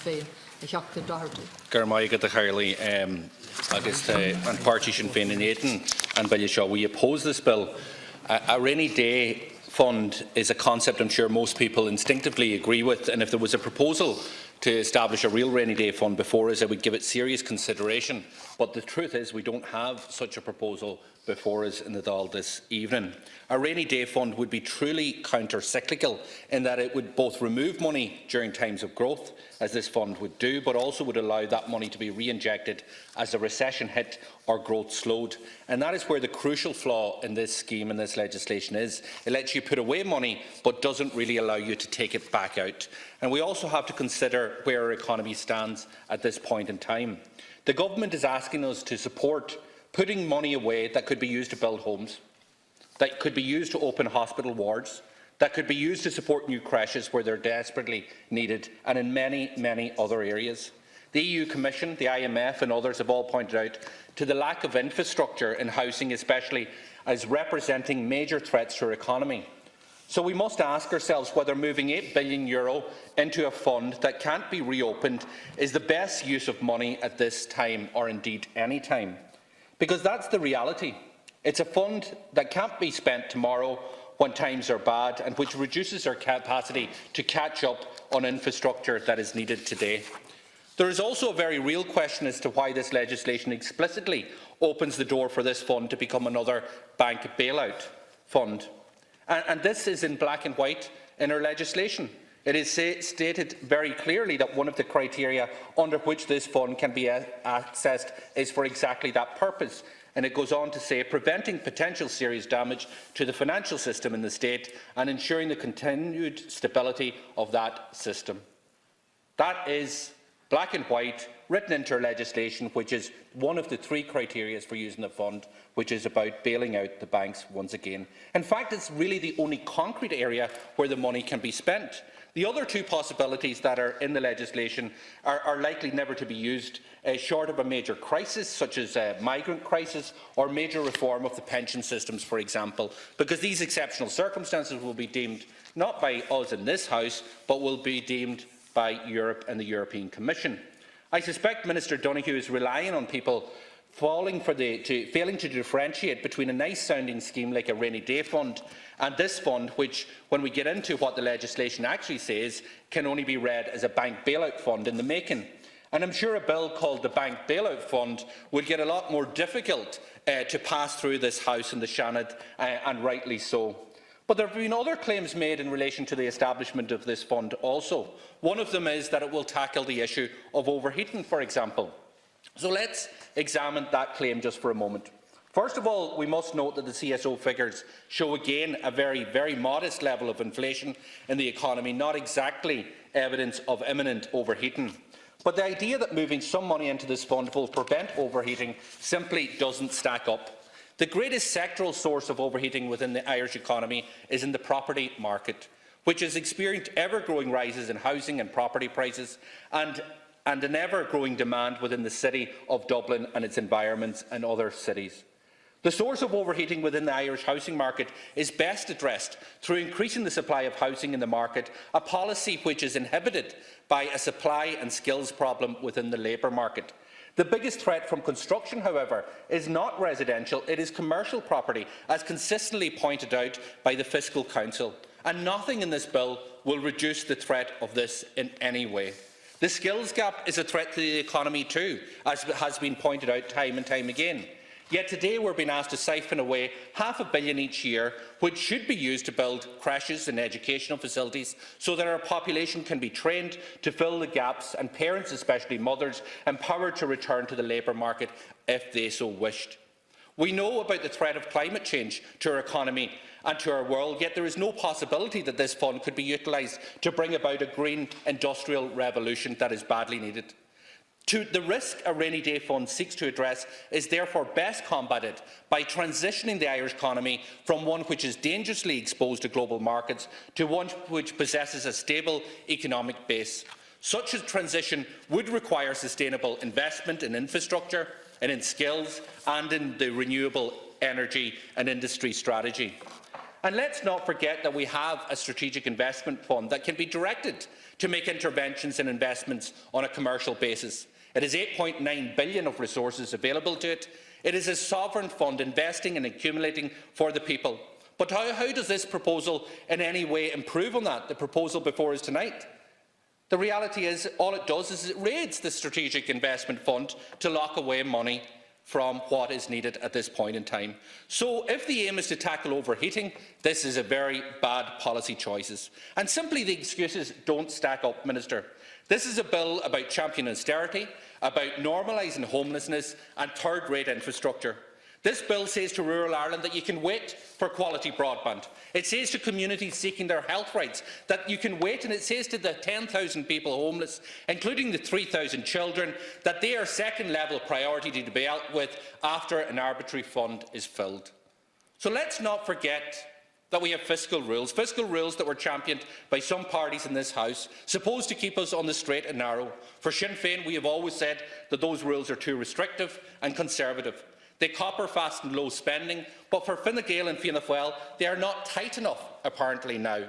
féin a Pearse Doherty. Garmaigad a Harley agus an party Sinn Féin in Aidan and Billy Shaw. We oppose this bill. A rainy day fund is a concept I'm sure most people instinctively agree with, and if there was a proposal to establish a real rainy day fund before us, I would give it serious consideration. But the truth is we don't have such a proposal before us in the Dáil this evening. A rainy day fund would be truly counter-cyclical in that it would both remove money during times of growth, as this fund would do, but also would allow that money to be re-injected as a recession hit or growth slowed. And that is where the crucial flaw in this scheme and this legislation is. It lets you put away money but doesn't really allow you to take it back out. And we also have to consider where our economy stands at this point in time. The government is asking us to support putting money away that could be used to build homes, that could be used to open hospital wards, that could be used to support new creches where they're desperately needed, and in many, many other areas. The EU Commission, the IMF and others have all pointed out to the lack of infrastructure in housing, especially as representing major threats to our economy. So we must ask ourselves whether moving €8 billion into a fund that can't be reopened is the best use of money at this time, or indeed any time. Because that's the reality. It's a fund that can't be spent tomorrow when times are bad, and which reduces our capacity to catch up on infrastructure that is needed today. There is also a very real question as to why this legislation explicitly opens the door for this fund to become another bank bailout fund. And this is in black and white in our legislation. It is stated very clearly that one of the criteria under which this fund can be accessed is for exactly that purpose. And it goes on to say, preventing potential serious damage to the financial system in the state and ensuring the continued stability of that system. That is black and white, written into our legislation, which is one of the three criteria for using the fund, which is about bailing out the banks once again. In fact, it's really the only concrete area where the money can be spent. The other two possibilities that are in the legislation are likely never to be used, short of a major crisis, such as a migrant crisis or major reform of the pension systems, for example, because these exceptional circumstances will be deemed not by us in this House, but will be deemed by Europe and the European Commission. I suspect Minister Donoghue is relying on people failing to differentiate between a nice-sounding scheme like a rainy day fund and this fund, which, when we get into what the legislation actually says, can only be read as a bank bailout fund in the making. And I'm sure a bill called the Bank Bailout Fund would get a lot more difficult to pass through this House in the Seanad, and rightly so. But there have been other claims made in relation to the establishment of this fund also. One of them is that it will tackle the issue of overheating, for example. So let's examine that claim just for a moment. First of all, we must note that the CSO figures show again a very, very modest level of inflation in the economy, not exactly evidence of imminent overheating. But the idea that moving some money into this fund will prevent overheating simply doesn't stack up. The greatest sectoral source of overheating within the Irish economy is in the property market, which has experienced ever-growing rises in housing and property prices and an ever-growing demand within the city of Dublin and its environments and other cities. The source of overheating within the Irish housing market is best addressed through increasing the supply of housing in the market, a policy which is inhibited by a supply and skills problem within the labour market. The biggest threat from construction, however, is not residential, it is commercial property, as consistently pointed out by the Fiscal Council, and nothing in this bill will reduce the threat of this in any way. The skills gap is a threat to the economy too, as has been pointed out time and time again. Yet today we're being asked to siphon away £500 million each year, which should be used to build creches and educational facilities so that our population can be trained to fill the gaps and parents, especially mothers, empowered to return to the labour market if they so wished. We know about the threat of climate change to our economy and to our world, yet there is no possibility that this fund could be utilised to bring about a green industrial revolution that is badly needed. The risk a rainy day fund seeks to address is therefore best combated by transitioning the Irish economy from one which is dangerously exposed to global markets to one which possesses a stable economic base. Such a transition would require sustainable investment in infrastructure and in skills and in the renewable energy and industry strategy. And let's not forget that we have a strategic investment fund that can be directed to make interventions and investments on a commercial basis. It has $8.9 billion of resources available to it. It is a sovereign fund investing and accumulating for the people. But how does this proposal in any way improve on that, the proposal before us tonight? The reality is all it does is it raids the strategic investment fund to lock away money from what is needed at this point in time. So if the aim is to tackle overheating, this is a very bad policy choice. And simply the excuses don't stack up, Minister. This is a bill about championing austerity, about normalising homelessness and third-rate infrastructure. This bill says to rural Ireland that you can wait for quality broadband. It says to communities seeking their health rights that you can wait, and it says to the 10,000 people homeless, including the 3,000 children, that they are second-level priority to be dealt with after an arbitrary fund is filled. So let's not forget that we have fiscal rules that were championed by some parties in this House, supposed to keep us on the straight and narrow. For Sinn Féin, we have always said that those rules are too restrictive and conservative. They copper fast and low spending, but for Fine Gael and Fianna Fáil, they are not tight enough, apparently now.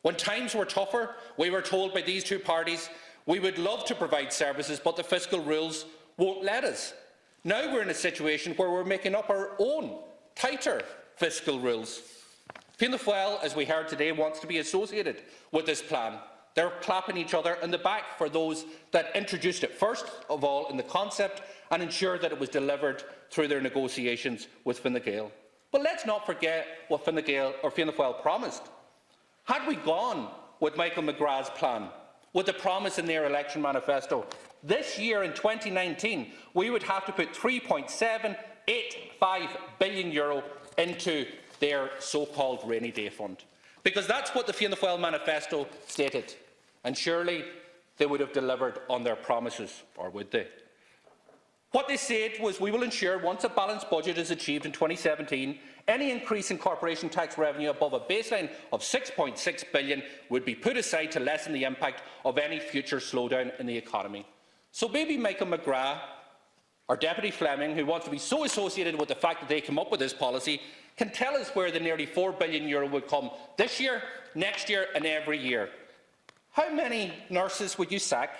When times were tougher, we were told by these two parties we would love to provide services, but the fiscal rules won't let us. Now we're in a situation where we're making up our own tighter fiscal rules. Fianna Fáil, as we heard today, wants to be associated with this plan. They're clapping each other in the back for those that introduced it first of all in the concept and ensured that it was delivered through their negotiations with Fine Gael. But let's not forget what Fine Fáil promised. Had we gone with Michael McGrath's plan, with the promise in their election manifesto, this year in 2019 we would have to put €3.785 billion into their so-called rainy day fund. Because that's what the Fianna Fáil manifesto stated. And surely they would have delivered on their promises, or would they? What they said was, we will ensure once a balanced budget is achieved in 2017, any increase in corporation tax revenue above a baseline of €6.6 billion would be put aside to lessen the impact of any future slowdown in the economy. So maybe Michael McGrath or Deputy Fleming, who wants to be so associated with the fact that they came up with this policy, can tell us where the nearly €4 billion would come this year, next year and every year. How many nurses would you sack?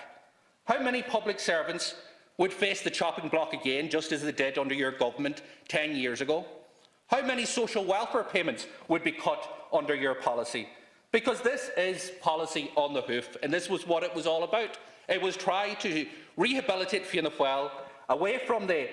How many public servants would face the chopping block again, just as they did under your government 10 years ago? How many social welfare payments would be cut under your policy? Because this is policy on the hoof, and this was what it was all about. It was try to rehabilitate Fianna Fáil away from the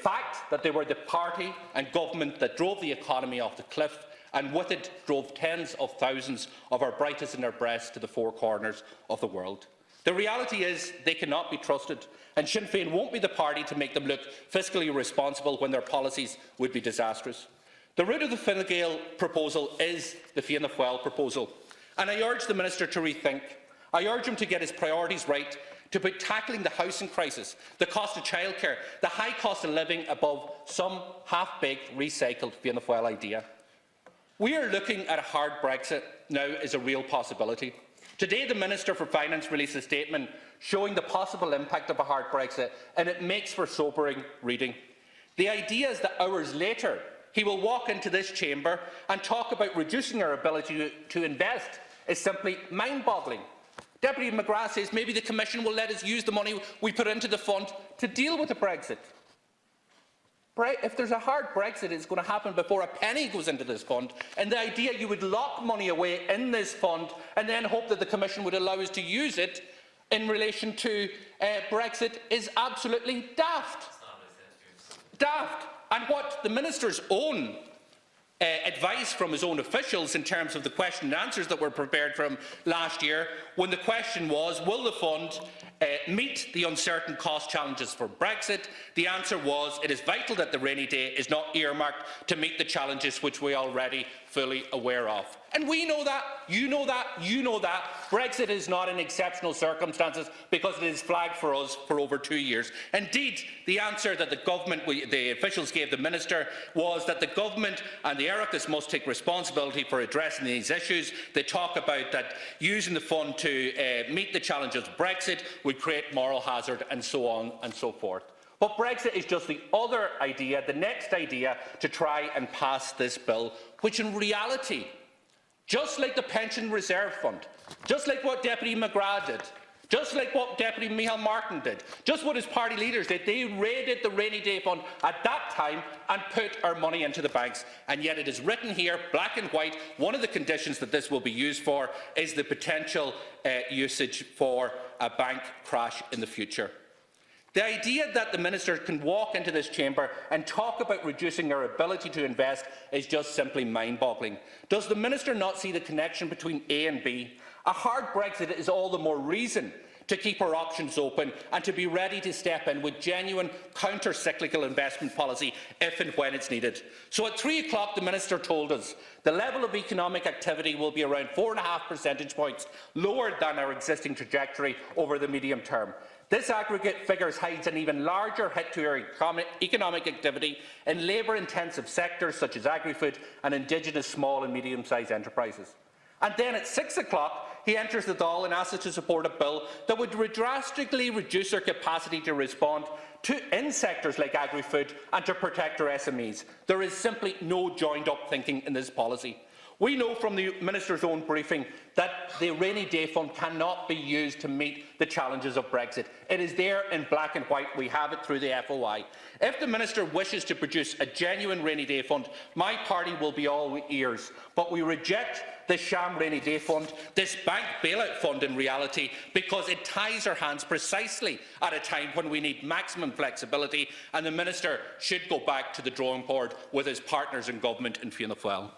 fact that they were the party and government that drove the economy off the cliff, and with it drove tens of thousands of our brightest in their breasts to the four corners of the world. The reality is they cannot be trusted, and Sinn Féin won't be the party to make them look fiscally responsible when their policies would be disastrous. The root of the Fine Gael proposal is the Fianna Fáil proposal, and I urge the Minister to rethink. I urge him to get his priorities right, to put tackling the housing crisis, the cost of childcare, the high cost of living above some half-baked, recycled Fianna Fáil idea. We are looking at a hard Brexit now as a real possibility. Today, the Minister for Finance released a statement showing the possible impact of a hard Brexit, and it makes for sobering reading. The idea is that hours later, he will walk into this chamber and talk about reducing our ability to invest is simply mind-boggling. Deputy McGrath says maybe the Commission will let us use the money we put into the fund to deal with the Brexit. If there's a hard Brexit, it's going to happen before a penny goes into this fund, and the idea you would lock money away in this fund and then hope that the Commission would allow us to use it in relation to Brexit is absolutely daft. Daft. And what the Minister's own advice from his own officials in terms of the question and answers that were prepared from last year, when the question was, will the fund meet the uncertain cost challenges for Brexit? The answer was, it is vital that the rainy day is not earmarked to meet the challenges which we are already fully aware of. And we know that, you know that, you know that. Brexit is not in exceptional circumstances because it is flagged for us for over 2 years. Indeed, the answer that the officials gave the Minister was that the government and the Oireachtas must take responsibility for addressing these issues. They talk about that using the fund to meet the challenges of Brexit would create moral hazard and so on and so forth. But Brexit is just the other idea, the next idea, to try and pass this bill, which in reality, just like the Pension Reserve Fund, just like what Deputy McGrath did, just like what Deputy Micheál Martin did, just what his party leaders did, they raided the rainy day fund at that time and put our money into the banks. And yet it is written here, black and white, one of the conditions that this will be used for is the potential usage for a bank crash in the future. The idea that the Minister can walk into this chamber and talk about reducing our ability to invest is just simply mind-boggling. Does the Minister not see the connection between A and B? A hard Brexit is all the more reason to keep our options open and to be ready to step in with genuine counter-cyclical investment policy if and when it's needed. So at 3 o'clock the Minister told us the level of economic activity will be around 4.5 percentage points lower than our existing trajectory over the medium term. This aggregate figure hides an even larger hit to our economic activity in labour-intensive sectors such as agri-food and indigenous small and medium-sized enterprises. And then at 6 o'clock, he enters the Dáil and asks us to support a bill that would drastically reduce our capacity to respond in sectors like agri-food and to protect our SMEs. There is simply no joined-up thinking in this policy. We know from the Minister's own briefing that the rainy day fund cannot be used to meet the challenges of Brexit. It is there in black and white. We have it through the FOI. If the Minister wishes to produce a genuine rainy day fund, my party will be all ears. But we reject the sham rainy day fund, this bank bailout fund in reality, because it ties our hands precisely at a time when we need maximum flexibility, and the Minister should go back to the drawing board with his partners in government in Fianna Fáil.